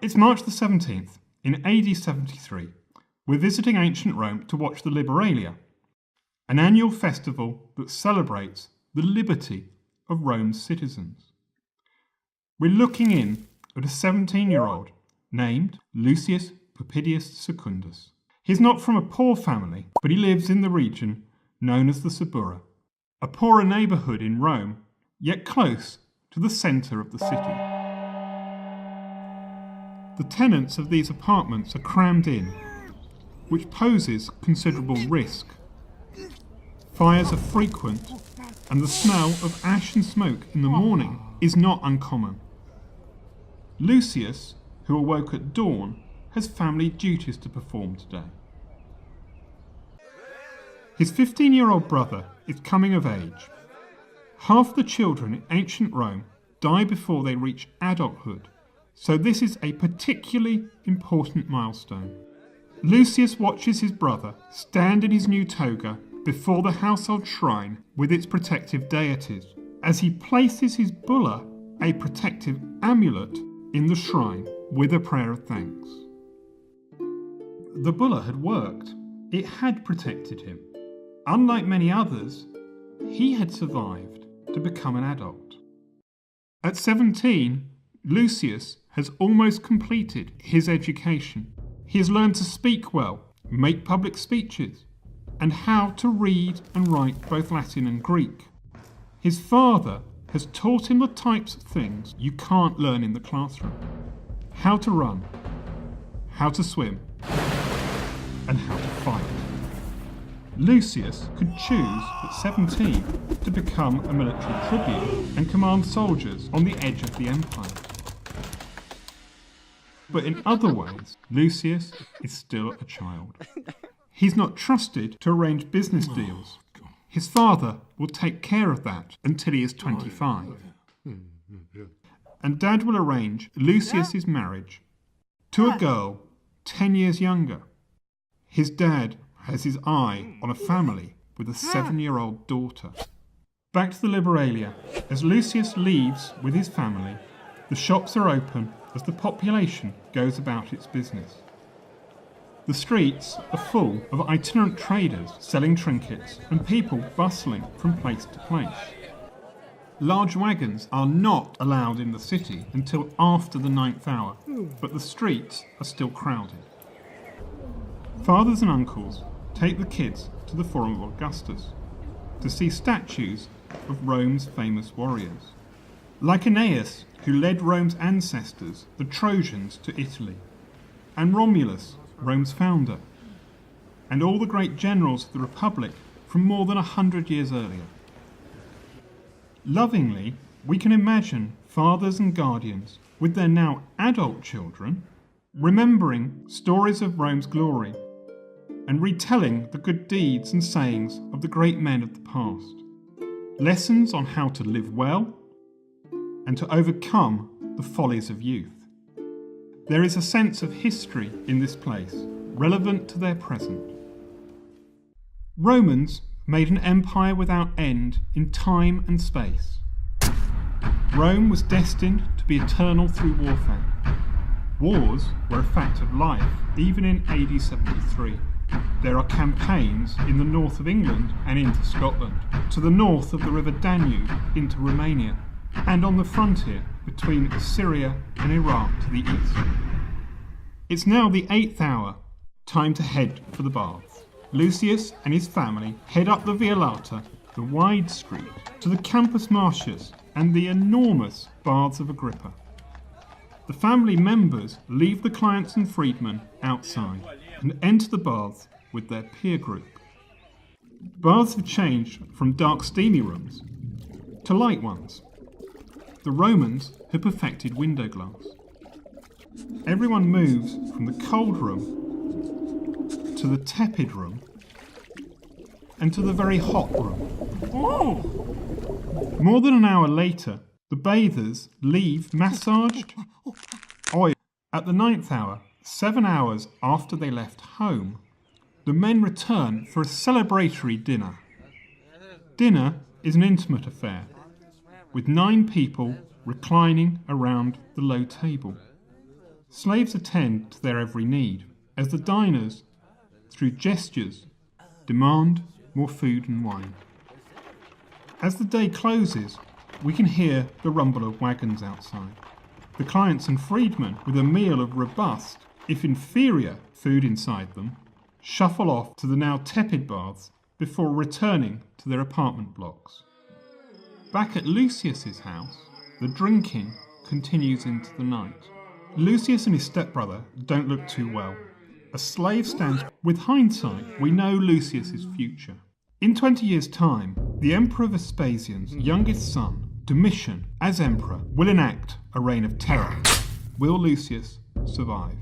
It's March the 17th, in AD 73. We're visiting ancient Rome to watch the Liberalia, an annual festival that celebrates the liberty of Rome's citizens. We're looking in at a 17-year-old named Lucius Popedius Secundus. He's not from a poor family, but he lives in the region known as the Suburra, a poorer neighbourhood in Rome, yet close to the centre of the city. The tenants of these apartments are crammed in, which poses considerable risk. Fires are frequent, and the smell of ash and smoke in the morning is not uncommon. Lucius, who awoke at dawn, has family duties to perform today. His 15-year-old brother is coming of age. Half the children in ancient Rome die before they reach adulthood, so this is a particularly important milestone. Lucius watches his brother stand in his new toga before the household shrine with its protective deities, as he places his bulla, a protective amulet, in the shrine with a prayer of thanks. The bulla had worked. It had protected him. Unlike many others, he had survived to become an adult. At 17, Lucius has almost completed his education. He has learned to speak well, make public speeches, and how to read and write both Latin and Greek. His father has taught him the types of things you can't learn in the classroom. How to run, how to swim, and how to fight. Lucius could choose at 17 to become a military tribune and command soldiers on the edge of the empire. But in other ways, Lucius is still a child. He's not trusted to arrange business deals. His father will take care of that until he is 25. And Dad will arrange Lucius's marriage to a girl 10 years younger. His dad has his eye on a family with a 7-year-old daughter. Back to the Liberalia. As Lucius leaves with his family, the shops are open as the population goes about its business. The streets are full of itinerant traders selling trinkets and people bustling from place to place. Large wagons are not allowed in the city until after the 9th hour, but the streets are still crowded. Fathers and uncles take the kids to the Forum of Augustus to see statues of Rome's famous warriors, like Aeneas, who led Rome's ancestors, the Trojans, to Italy, and Romulus, Rome's founder, and all the great generals of the Republic from more than 100 years earlier. Lovingly, we can imagine fathers and guardians with their now adult children remembering stories of Rome's glory and retelling the good deeds and sayings of the great men of the past. Lessons on how to live well and to overcome the follies of youth. There is a sense of history in this place, relevant to their present. Romans made an empire without end in time and space. Rome was destined to be eternal through warfare. Wars were a fact of life, even in AD 73. There are campaigns in the north of England and into Scotland, to the north of the River Danube into Romania, and on the frontier between Syria and Iraq to the east. It's now the 8th hour, time to head for the baths. Lucius and his family head up the Via Lata, the wide street, to the Campus Martius and the enormous Baths of Agrippa. The family members leave the clients and freedmen outside and enter the baths with their peer group. Baths have changed from dark steamy rooms to light ones. The Romans had perfected window glass. Everyone moves from the cold room to the tepid room and to the very hot room. More than an hour later, The bathers leave massaged oil. At the 9th hour, 7 hours after they left home, the men return for a celebratory dinner. Dinner is an intimate affair, with 9 people reclining around the low table. Slaves attend to their every need, as the diners, through gestures, demand more food and wine. As the day closes, we can hear the rumble of wagons outside. The clients and freedmen, with a meal of robust, if inferior, food inside them, shuffle off to the now tepid baths before returning to their apartment blocks. Back at Lucius's house, the drinking continues into the night. Lucius and his stepbrother don't look too well. A slave stands. With hindsight, we know Lucius's future. In 20 years' time, the Emperor Vespasian's youngest son, Domitian, as emperor, will enact a reign of terror. Will Lucius survive?